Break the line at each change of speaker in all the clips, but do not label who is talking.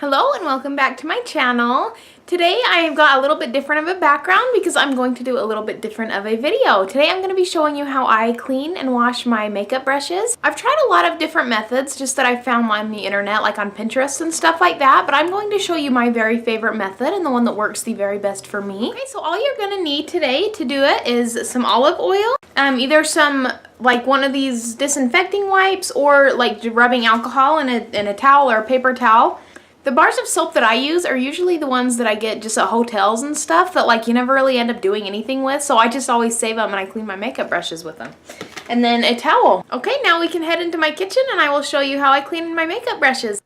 Hello and welcome back to my channel. Today I've got a little bit different of a background because I'm going to do a little bit different of a video. Today I'm going to be showing you how I clean and wash my makeup brushes. I've tried a lot of different methods just that I found on the internet, like on Pinterest and stuff like that, but I'm going to show you my very favorite method and the one that works the very best for me. Okay, so all you're going to need today to do it is some olive oil, either some like one of these disinfecting wipes or like rubbing alcohol in a towel or a paper towel. The bars of soap that I use are usually the ones that I get just at hotels and stuff that like you never really end up doing anything with, so I just always save them and I clean my makeup brushes with them. And then a towel. Okay, now we can head into my kitchen and I will show you how I clean my makeup brushes.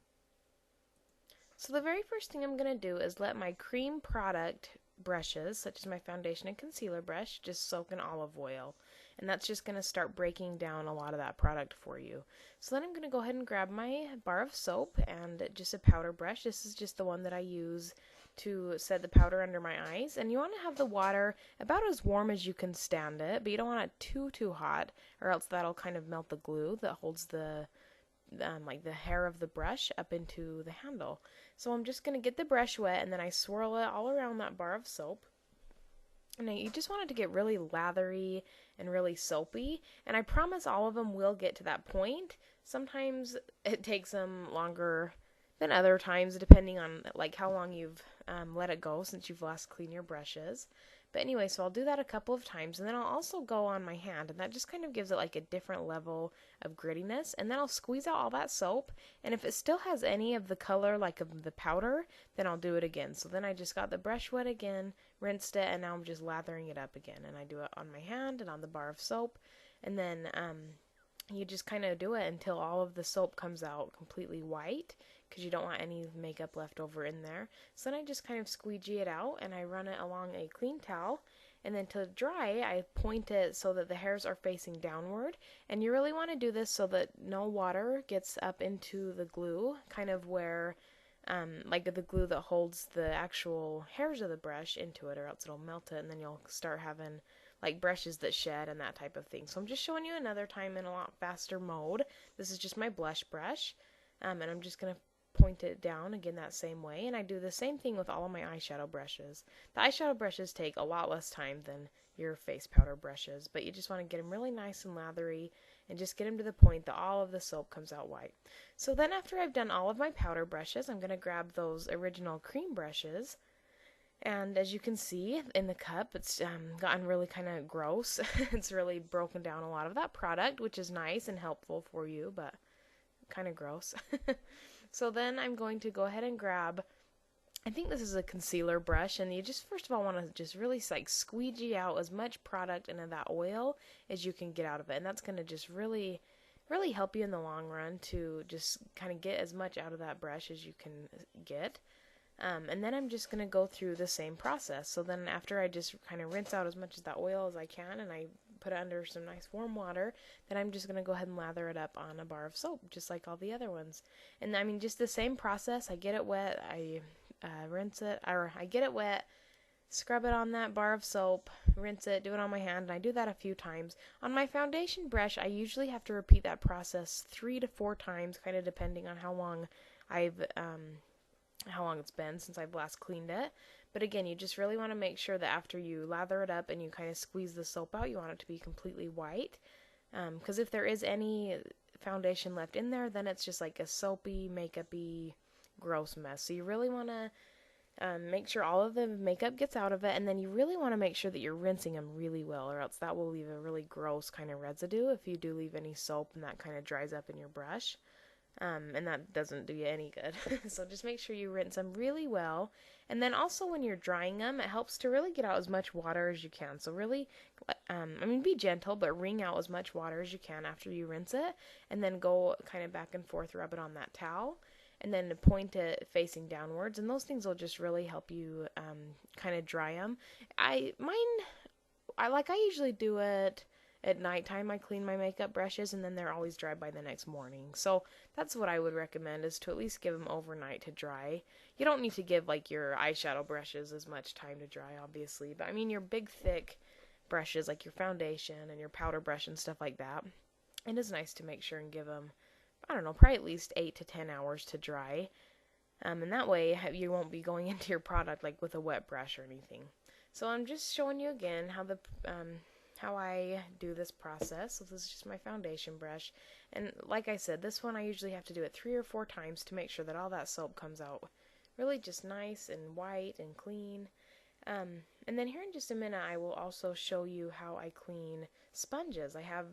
So the very first thing I'm going to do is let my cream product brushes, such as my foundation and concealer brush, just soak in olive oil. And that's just going to start breaking down a lot of that product for you. So then I'm going to go ahead and grab my bar of soap and just a powder brush. This is just the one that I use to set the powder under my eyes. And you want to have the water about as warm as you can stand it, but you don't want it too hot, or else that'll kind of melt the glue that holds the like the hair of the brush up into the handle. So I'm just going to get the brush wet and then I swirl it all around that bar of soap. And you just want it to get really lathery and really soapy, and I promise all of them will get to that point. Sometimes it takes them longer than other times, depending on like how long you've let it go since you've last cleaned your brushes. But anyway, so I'll do that a couple of times, and then I'll also go on my hand, and that just kind of gives it like a different level of grittiness. And then I'll squeeze out all that soap, and if it still has any of the color like of the powder, then I'll do it again. So then I just got the brush wet again, rinsed it, and now I'm just lathering it up again. And I do it on my hand and on the bar of soap, and then you just kind of do it until all of the soap comes out completely white, because you don't want any makeup left over in there. So then I just kind of squeegee it out and I run it along a clean towel, and then to dry I point it so that the hairs are facing downward, and you really want to do this so that no water gets up into the glue, kind of where like the glue that holds the actual hairs of the brush into it, or else it'll melt it and then you'll start having like brushes that shed and that type of thing. So I'm just showing you another time in a lot faster mode. This is just my blush brush, and I'm just going to point it down again that same way, and I do the same thing with all of my eyeshadow brushes. The eyeshadow brushes take a lot less time than your face powder brushes, but you just want to get them really nice and lathery and just get them to the point that all of the soap comes out white. So then after I've done all of my powder brushes, I'm going to grab those original cream brushes, and as you can see in the cup, it's gotten really kind of gross. It's really broken down a lot of that product, which is nice and helpful for you, but kind of gross. So then I'm going to go ahead and grab, I think this is a concealer brush, and you just first of all want to just really like squeegee out as much product into that oil as you can get out of it, and that's going to just really help you in the long run to just kind of get as much out of that brush as you can get. And then I'm just going to go through the same process. So then after I just kind of rinse out as much of that oil as I can and I put it under some nice warm water, then I'm just going to go ahead and lather it up on a bar of soap, just like all the other ones. And I mean, just the same process. I get it wet, I rinse it, or I get it wet, scrub it on that bar of soap, rinse it, do it on my hand, and I do that a few times. On my foundation brush, I usually have to repeat that process 3 to 4 times, kind of depending on how long it's been since I've last cleaned it. But again, you just really want to make sure that after you lather it up and you kind of squeeze the soap out, you want it to be completely white. Because if there is any foundation left in there, then it's just like a soapy, makeup-y, gross mess. So you really want to make sure all of the makeup gets out of it, and then you really want to make sure that you're rinsing them really well, or else that will leave a really gross kind of residue if you do leave any soap and that kind of dries up in your brush. And that doesn't do you any good. So just make sure you rinse them really well. And then also when you're drying them, it helps to really get out as much water as you can. So really, be gentle, but wring out as much water as you can after you rinse it. And then go kind of back and forth, rub it on that towel. And then point it facing downwards. And those things will just really help you kind of dry them. I usually do it at nighttime. I clean my makeup brushes, and then they're always dry by the next morning. So that's what I would recommend, is to at least give them overnight to dry. You don't need to give like your eyeshadow brushes as much time to dry, obviously, but I mean your big thick brushes like your foundation and your powder brush and stuff like that, it is nice to make sure and give them, I don't know, probably at least 8 to 10 hours to dry.
And that way you won't be going into your product like with a wet brush or anything. So I'm just showing you again how I do this process. So this is just my foundation brush, and like I said, this one I usually have to do it 3 or 4 times to make sure that all that soap comes out really just nice and white and clean. And then here in just a minute I will also show you how I clean sponges. I have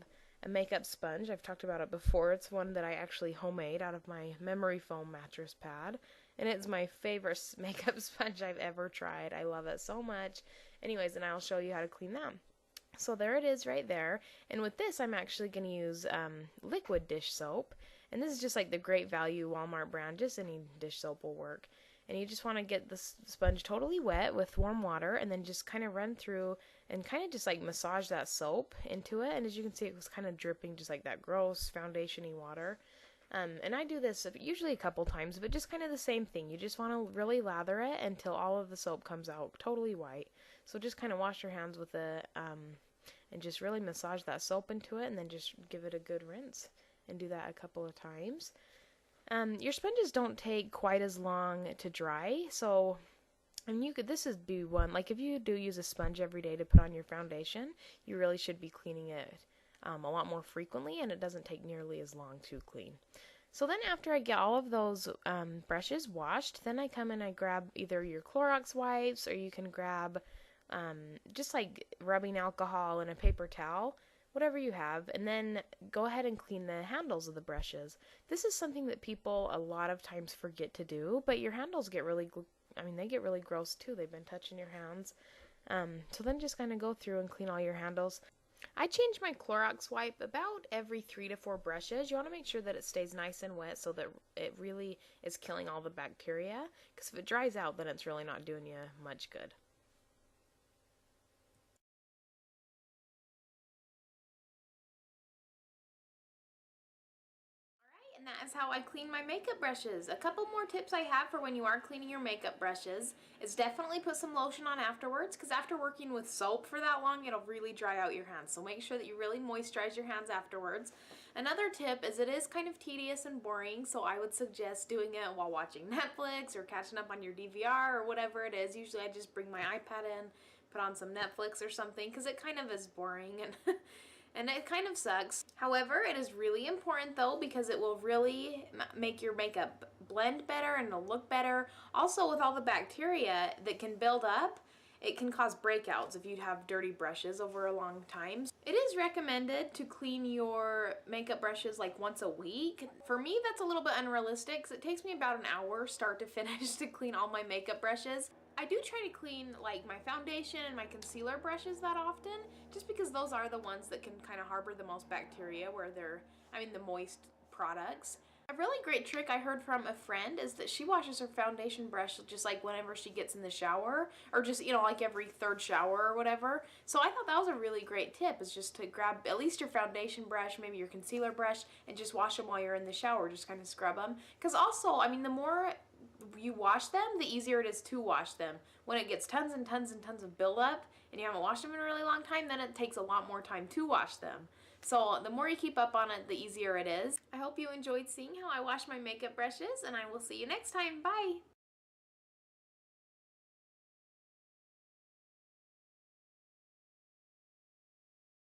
a makeup sponge. I've talked about it before. It's one that I actually homemade out of my memory foam mattress pad, and it's my favorite makeup sponge I've ever tried. I love it so much. Anyways, and I'll show you how to clean that. So there it is right there. And with this, I'm actually going to use liquid dish soap. And this is just like the Great Value Walmart brand. Just any dish soap will work. And you just want to get the sponge totally wet with warm water, and then just kind of run through and kind of just like massage that soap into it. And as you can see, it was kind of dripping just like that gross foundation-y water. And I do this usually a couple times, but just kind of the same thing. You just want to really lather it until all of the soap comes out totally white. So just kind of wash your hands with it and just really massage that soap into it, and then just give it a good rinse and do that a couple of times. Your sponges don't take quite as long to dry, so this is be one, like if you do use a sponge every day to put on your foundation, you really should be cleaning it a lot more frequently, and it doesn't take nearly as long to clean. So then after I get all of those brushes washed, then I come and I grab either your Clorox wipes, or you can grab just like rubbing alcohol and a paper towel, whatever you have, and then go ahead and clean the handles of the brushes. This is something that people a lot of times forget to do, but your handles get really, they get really gross too. They've been touching your hands. So then just kind of go through and clean all your handles. I change my Clorox wipe about every 3 to 4 brushes. You want to make sure that it stays nice and wet so that it really is killing all the bacteria, because if it dries out, then it's really not doing you much good.
And that is how I clean my makeup brushes. A couple more tips I have for when you are cleaning your makeup brushes is definitely put some lotion on afterwards, because after working with soap for that long, it'll really dry out your hands. So make sure that you really moisturize your hands afterwards. Another tip is it is kind of tedious and boring, so I would suggest doing it while watching Netflix or catching up on your DVR or whatever it is. Usually I just bring my iPad in, put on some Netflix or something, because it kind of is boring and and it kind of sucks. However, it is really important though, because it will really make your makeup blend better and it'll look better. Also, with all the bacteria that can build up, it can cause breakouts if you have dirty brushes over a long time. It is recommended to clean your makeup brushes like once a week. For me, that's a little bit unrealistic, because it takes me about an hour start to finish to clean all my makeup brushes. I do try to clean like my foundation and my concealer brushes that often, just because those are the ones that can kind of harbor the most bacteria, where they're, the moist products. A really great trick I heard from a friend is that she washes her foundation brush just like whenever she gets in the shower, or just, like every third shower or whatever. So I thought that was a really great tip, is just to grab at least your foundation brush, maybe your concealer brush, and just wash them while you're in the shower, just kind of scrub them. Because also, the more you wash them, the easier it is to wash them. When it gets tons and tons and tons of buildup and you haven't washed them in a really long time, then it takes a lot more time to wash them. So the more you keep up on it, the easier it is. I hope you enjoyed seeing how I wash my makeup brushes, and I will see you next time. Bye!